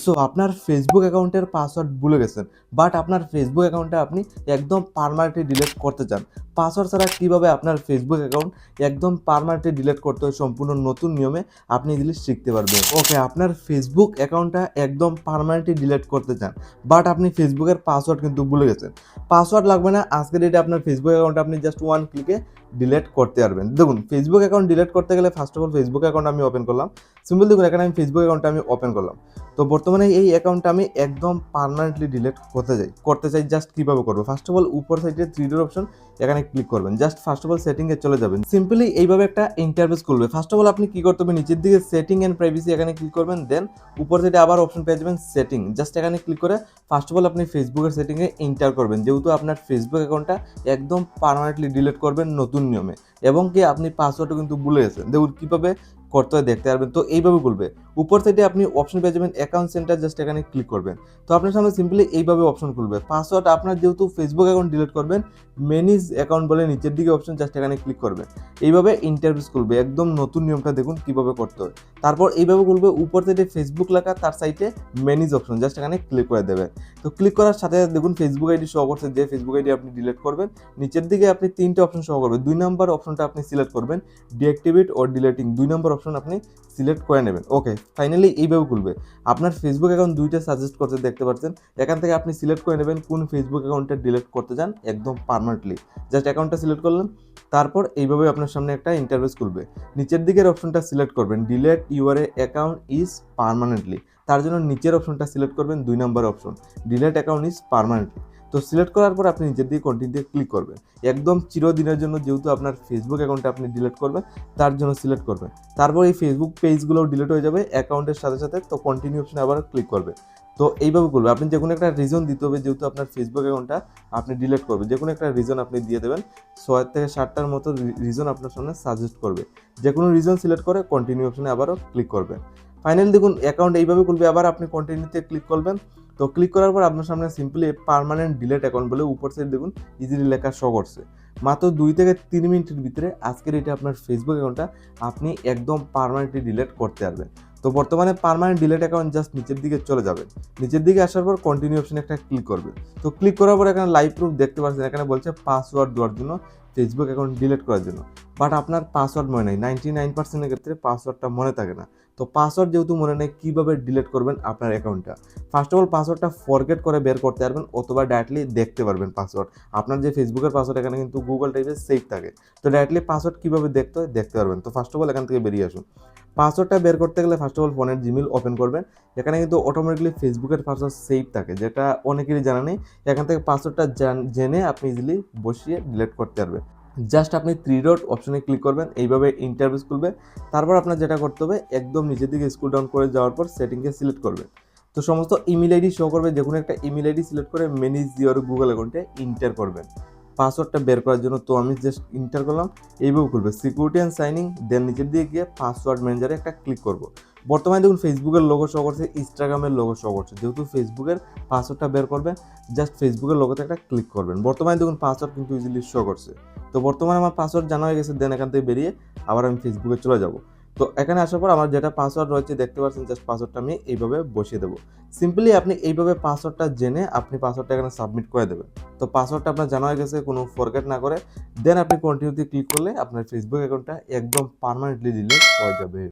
So আপনার Facebook অ্যাকাউন্টের password ভুলে গেছেন, বাট আপনার ফেসবুক অ্যাকাউন্টটা আপনি একদম পার্মানেন্টলি ডিলিট করতে চান। পাসওয়ার্ড ছাড়া কীভাবে আপনার ফেসবুক অ্যাকাউন্ট একদম পার্মানেন্টলি ডিলিট করতে হয় সম্পূর্ণ নতুন নিয়মে আপনি ইজিলি শিখতে পারবেন। ওকে, আপনার ফেসবুক অ্যাকাউন্টটা একদম পার্মানেন্টলি ডিলিট করতে চান, বাট আপনি ফেসবুকের পাসওয়ার্ড কিন্তু ভুলে গেছেন। পাসওয়ার্ড লাগবে না, আজকের ডেটে আপনার ফেসবুক অ্যাকাউন্ট আপনি জাস্ট ওয়ান ক্লিকে ডিলিট করতে পারবেন। দেখুন, ফেসবুক অ্যাকাউন্ট ডিলিট করতে গেলে first of all Facebook account আমি ওপেন করলাম। সিম্পল দেখুন, এখানে আমি ফেসবুক অ্যাকাউন্টটা আমি ওপেন করলাম। তো বর্তমানে এই অ্যাকাউন্টটা আমি একদম পার্মানেন্টলি ডিলিট করতে চাই জাস্ট কীভাবে করবো? ফার্স্ট অফ অল উপর সাইডে থ্রি ডট অপশন, এখানে ক্লিক করবেন। জাস্ট ফার্স্ট অফ অল সেটিংয়ে চলে যাবেন। সিম্পলি এইভাবে একটা ইন্টারফেস খুলবে। ফার্স্ট অফ অল আপনি কী করতে হবে? নিচের দিকে সেটিং অ্যান্ড প্রাইভেসি এখানে ক্লিক করবেন। দেন উপর সাইডে আবার অপশন পেয়ে যাবেন সেটিং। জাস্ট এখানে ক্লিক করে ফার্স্ট অফ অল আপনি ফেসবুকের সেটিংয়ে এন্টার করবেন, যেহেতু আপনার ফেসবুক অ্যাকাউন্টটা একদম পার্মানেন্টলি ডিলিট করবেন নতুন নিয়মে, এবং কি আপনি পাসওয়ার্ডও কিন্তু ভুলে গেছেন। দেখুন কীভাবে করতে হয় দেখতে পারবেন। তো এইভাবে খুলবে। উপর সাইডে আপনি অপশন পেয়ে যাবেন অ্যাকাউন্ট সেন্টার, জাস্ট এখানে ক্লিক করবেন। তো আপনার সামনে সিম্পলি এইভাবে অপশন খুলবে। পাসওয়ার্ড আপনার যেহেতু ফেসবুক অ্যাকাউন্ট ডিলিট করবেন, ম্যানেজ অ্যাকাউন্ট বলে নিচের দিকে অপশন, জাস্ট এখানে ক্লিক করবেন। এইভাবে ইন্টারফেস খুলবে, একদম নতুন নিয়মটা দেখুন কীভাবে করতে হয়। তারপর এইভাবে খুলবে, উপর সাইডে ফেসবুক লেখা, তার সাইডে ম্যানেজ অপশন, জাস্ট এখানে ক্লিক করে দেবেন। তো ক্লিক করার সাথে দেখুন ফেসবুক আইডি শো করছে, যে ফেসবুক আইডি আপনি ডিলিট করবেন। নিচের দিকে আপনি তিনটে অপশন শো করবে। 2 নম্বর অপশনটা আপনি সিলেক্ট করবেন, ডিঅ্যাক্টিভেট অর ডিলিটিং। 2 নম্বর অপশন আপনি সিলেক্ট করে নেবেন। ওকে, ফাইনালি এইভাবে খুলবে। আপনার ফেসবুক অ্যাকাউন্ট দুইটা সাজেস্ট করতে দেখতে পাচ্ছেন। এখান থেকে আপনি সিলেক্ট করে নেবেন কোন ফেসবুক অ্যাকাউন্টটা ডিলিট করতে চান একদম পার্মানেন্টলি। জাস্ট অ্যাকাউন্টটা সিলেক্ট করলেন। তারপর এইভাবে আপনার সামনে একটা ইন্টারফেস খুলবে। নিচের দিকের অপশনটা সিলেক্ট করবেন, delete your account is permanently. তার জন্য নিচের অপশনটা সিলেক্ট করবেন, 2 নম্বর option, delete account is permanently. তো সিলেক্ট করার পর আপনি নিচের দিকে কন্টিনিউতে ক্লিক করবেন। একদম চিরদিনের জন্য যেহেতু আপনার ফেসবুক অ্যাকাউন্টটা আপনি ডিলিট করবেন, তার জন্য সিলেক্ট করবেন। তারপর এই ফেসবুক পেজগুলোও ডিলিট হয়ে যাবে অ্যাকাউন্টের সাথে সাথে। তো কন্টিনিউ অপশনে আবার ক্লিক করবেন। তো এইভাবে করবে। আপনি যে কোনো একটা রিজন দিতে হবে, যেহেতু আপনার ফেসবুক অ্যাকাউন্টটা আপনি ডিলিট করবেন। যে কোনো একটা রিজন আপনি দিয়ে দেবেন। 6 থেকে 7টার মতো রিজন আপনার সামনে সাজেস্ট করবে। যে কোনো রিজন সিলেক্ট করে কন্টিনিউ অপশনে আবারও ক্লিক করবেন। ফাইনালি দেখুন অ্যাকাউন্ট এইভাবে খুলবে। আবার আপনি কন্টিনিউতে ক্লিক করবেন। তো ক্লিক করার পর আপনার সামনে সিম্পলি পার্মানেন্ট ডিলিট অ্যাকাউন্ট বলে উপর সাইড দেখুন ইজিলি লেখা শো করছে। মাত্র 2 থেকে 3 মিনিটের ভিতরে আজকের এটা আপনার ফেসবুক অ্যাকাউন্টটা আপনি একদম পার্মানেন্টলি ডিলিট করতে পারবেন। তো বর্তমানে পার্মানেন্ট ডিলিট অ্যাকাউন্ট জাস্ট নিচের দিকে চলে যাবেন। নিচের দিকে আসার পর কন্টিনিউ অপশনে একটা ক্লিক করবে। তো ক্লিক করার পর এখানে লাইভ প্রুফ দেখতে পাচ্ছেন, এখানে বলছে পাসওয়ার্ড দেওয়ার জন্য, ফেসবুক অ্যাকাউন্ট ডিলিট করার জন্য। বাট আপনার পাসওয়ার্ড মনে নেই। 99% এর ক্ষেত্রে পাসওয়ার্ডটা মনে থাকে না। তো পাসওয়ার্ড যেহেতু মনে নেই, কীভাবে ডিলিট করবেন আপনার অ্যাকাউন্টটা? ফার্স্ট অফ অল পাসওয়ার্ডটা ফরগেট করে বের করতে পারবেন, অথবা ডাইরেক্টলি দেখতে পারবেন পাসওয়ার্ড। আপনার যে ফেসবুকের পাসওয়ার্ড এখানে কিন্তু গুগল টাইপের সেভ থাকে। তো ডাইরেক্টলি পাসওয়ার্ড কীভাবে দেখতে হয় দেখতে পারবেন। তো ফার্স্ট অফ অল এখান থেকে বেরিয়ে আসুন। পাসওয়ার্ডটা বের করতে গেলে ফার্স্ট অফ অল ফোনের জিমেইল ওপেন করবেন। এখানে কিন্তু অটোমেটিকলি ফেসবুকের পাসওয়ার্ড সেভ থাকে, যেটা অনেকেরই জানা নেই। এখান থেকে পাসওয়ার্ডটা জেনে আপনি ইজিলি বসিয়ে ডিলিট করতে পারবেন। জাস্ট আপনি 3 ডট অপশনে ক্লিক করবেন, এইভাবে ইন্টারফেস খুলবে। তারপর আপনার যেটা করতে হবে, একদম নিচের দিকে স্ক্রল ডাউন করে যাওয়ার পর সেটিংকে সিলেক্ট করবেন। তো সমস্ত ইমেল আইডি শো করবে, যে কোনো একটা ইমেল আইডি সিলেক্ট করে ম্যানেজ ইওর গুগল অ্যাকাউন্টে এন্টার করবেন পাসওয়ার্ডটা বের করার জন্য। তো আমি জাস্ট এন্টার করলাম, এইভাবে খুলবে সিকিউরিটি অ্যান্ড সাইনিং। দেন নিচের দিকে গিয়ে পাসওয়ার্ড ম্যানেজারে একটা ক্লিক করব। বর্তমানে দেখুন ফেসবুকের লোগো শো করছে, ইনস্টাগ্রামের লোগো শো করছে। যেহেতু ফেসবুকের পাসওয়ার্ডটা বের করবেন, জাস্ট ফেসবুকের লোগোতে একটা ক্লিক করবেন। বর্তমানে দেখুন পাসওয়ার্ড কিন্তু ইজিলি শো করছে। তো বর্তমানে আমার পাসওয়ার্ড জানা হয়ে গেছে। দেন এখান থেকে বেরিয়ে আবার আমি ফেসবুকে চলে যাব। তো এখানে আসার পর আমার যেটা পাসওয়ার্ড রয়েছে দেখতে পাচ্ছেন, জাস্ট পাসওয়ার্ডটা আমি এইভাবে বসিয়ে দেবো। সিম্পলি আপনি এইভাবে পাসওয়ার্ডটা জেনে আপনি পাসওয়ার্ডটা এখানে সাবমিট করে দেবেন। তো পাসওয়ার্ডটা আপনার জানা হয়ে গেছে, কোনো ফরগেট না করে। দেন আপনি কন্টিনিউতে ক্লিক করলে আপনার ফেসবুক অ্যাকাউন্টটা একদম পার্মানেন্টলি ডিলিট হয়ে যাবে।